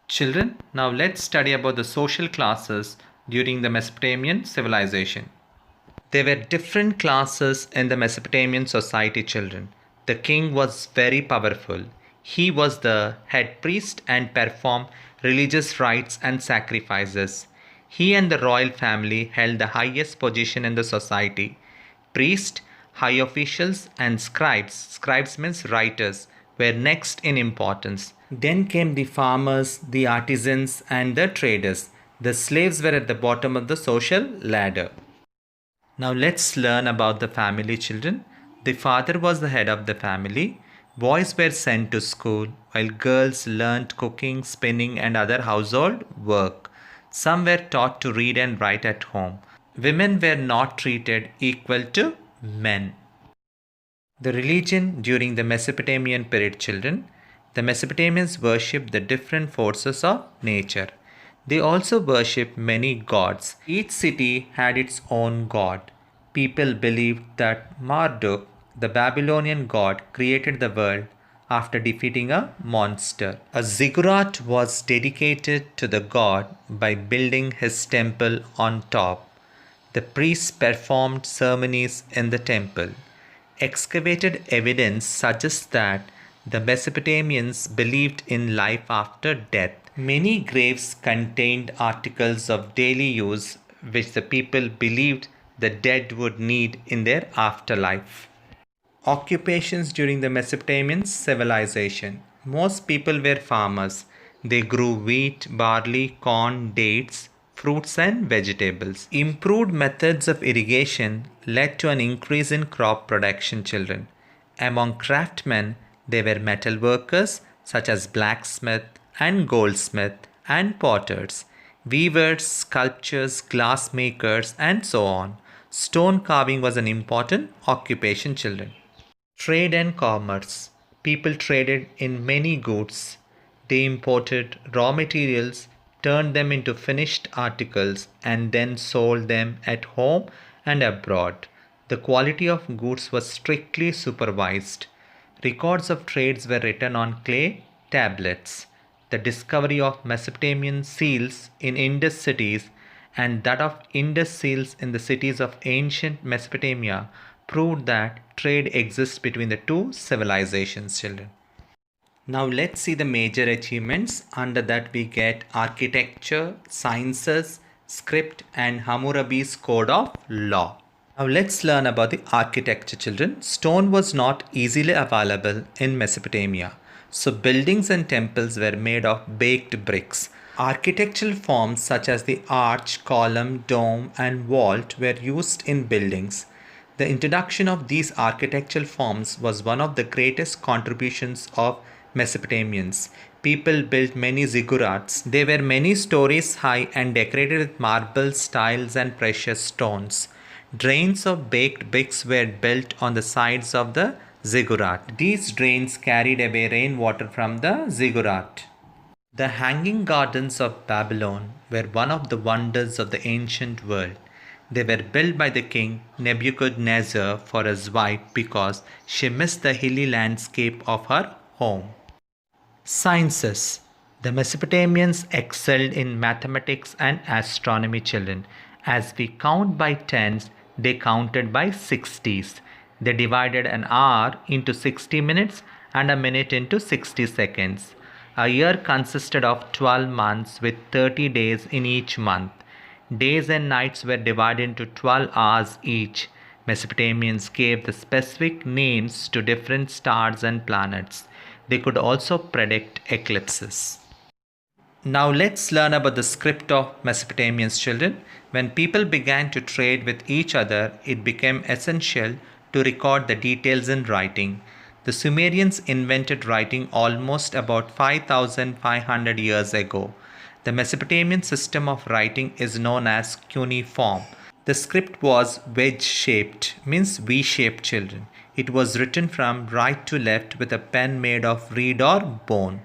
Children, now let's study about the social classes during the Mesopotamian civilization. There were different classes in the Mesopotamian society, children. The king was very powerful. He was the head priest and performed religious rites and sacrifices. He and the royal family held the highest position in the society. Priests, high officials, and scribes means writers, were next in importance. Then came the farmers, the artisans, and the traders. The slaves were at the bottom of the social ladder. Now let's learn about the family, children. The father was the head of the family. Boys were sent to school while girls learnt cooking, spinning, and other household work. Some were taught to read and write at home. Women were not treated equal to men. The religion during the Mesopotamian period, children. The Mesopotamians worshipped the different forces of nature. They also worshipped many gods. Each city had its own god. People believed that Marduk, the Babylonian god, created the world after defeating a monster. A ziggurat was dedicated to the god by building his temple on top. The priests performed ceremonies in the temple. Excavated evidence suggests that the Mesopotamians believed in life after death. Many graves contained articles of daily use which the people believed the dead would need in their afterlife. Occupations during the Mesopotamian civilization. Most people were farmers. They grew wheat, barley, corn, dates, fruits, and vegetables. Improved methods of irrigation led to an increase in crop production, children. Among craftsmen, there were metal workers such as blacksmith and goldsmith and potters, weavers, sculptors, glass makers, and so on. Stone carving was an important occupation, children. Trade and commerce. People traded in many goods. They imported raw materials, turned them into finished articles, and then sold them at home and abroad. The quality of goods was strictly supervised. Records of trades were written on clay tablets. The discovery of Mesopotamian seals in Indus cities and that of Indus seals in the cities of ancient Mesopotamia proved that trade exists between the two civilizations, children. Now let's see the major achievements. Under that we get architecture, sciences, script, and Hammurabi's code of law. Now let's learn about the architecture, children. Stone was not easily available in Mesopotamia, so buildings and temples were made of baked bricks. Architectural forms such as the arch, column, dome, and vault were used in buildings. The introduction of these architectural forms was one of the greatest contributions of Mesopotamians. People built many ziggurats. They were many stories high and decorated with marbles, tiles, and precious stones. Drains of baked bricks were built on the sides of the ziggurat. These drains carried away rainwater from the ziggurat. The Hanging Gardens of Babylon were one of the wonders of the ancient world. They were built by the king Nebuchadnezzar for his wife because she missed the hilly landscape of her home. Sciences. The Mesopotamians excelled in mathematics and astronomy, children. As we count by tens, they counted by 60s. They divided an hour into 60 minutes and a minute into 60 seconds. A year consisted of 12 months with 30 days in each month. Days and nights were divided into 12 hours each. Mesopotamians gave the specific names to different stars and planets. They could also predict eclipses. Now let's learn about the script of Mesopotamians, children. When people began to trade with each other, it became essential to record the details in writing. The Sumerians invented writing almost about 5,500 years ago. The Mesopotamian system of writing is known as cuneiform. The script was wedge-shaped, means V-shaped, children. It was written from right to left with a pen made of reed or bone.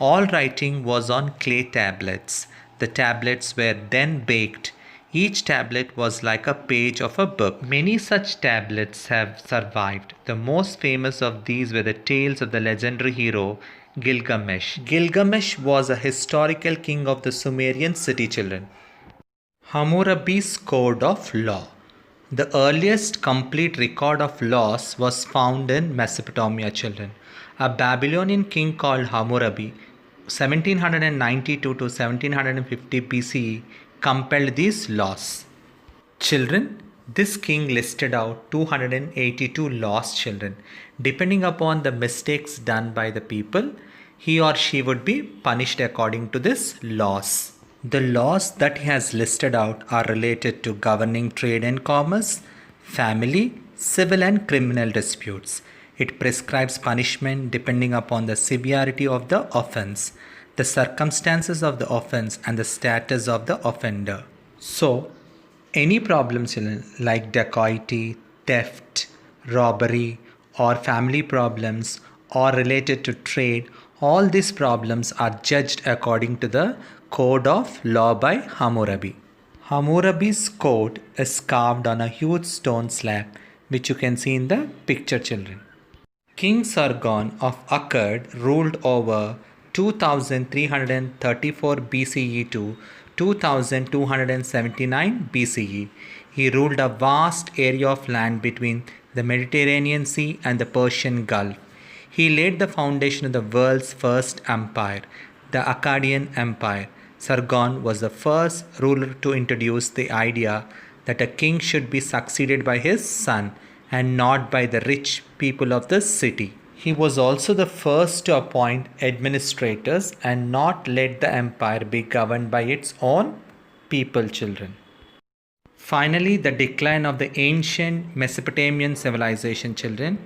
All writing was on clay tablets. The tablets were then baked. Each tablet was like a page of a book. Many such tablets have survived. The most famous of these were the tales of the legendary hero Gilgamesh. Gilgamesh was a historical king of the Sumerian city children. Hammurabi's Code of Law. The earliest complete record of laws was found in Mesopotamia children. A Babylonian king called Hammurabi, 1792 to 1750 BCE, compiled these laws. Children, this king listed out 282 lost children. Depending upon the mistakes done by the people, he or she would be punished according to this laws. The laws that he has listed out are related to governing trade and commerce, family, civil and criminal disputes. It prescribes punishment depending upon the severity of the offense, the circumstances of the offense, and the status of the offender. So, any problems like dacoity, theft, robbery, or family problems, or related to trade, all these problems are judged according to the Code of Law by Hammurabi. Hammurabi's code is carved on a huge stone slab, which you can see in the picture, children. King Sargon of Akkad ruled over 2334 BCE to 2279 BCE. He ruled a vast area of land between the Mediterranean Sea and the Persian Gulf. He laid the foundation of the world's first empire, the Akkadian Empire. Sargon was the first ruler to introduce the idea that a king should be succeeded by his son and not by the rich people of the city. He was also the first to appoint administrators and not let the empire be governed by its own people, children. Finally, the decline of the ancient Mesopotamian civilization, children.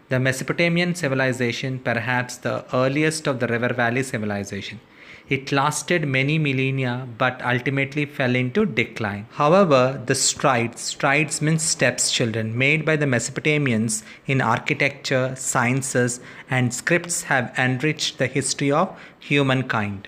The Mesopotamian civilization, perhaps the earliest of the river valley civilization. It lasted many millennia but ultimately fell into decline. However, the strides means steps, children, made by the Mesopotamians in architecture, sciences, and scripts have enriched the history of humankind.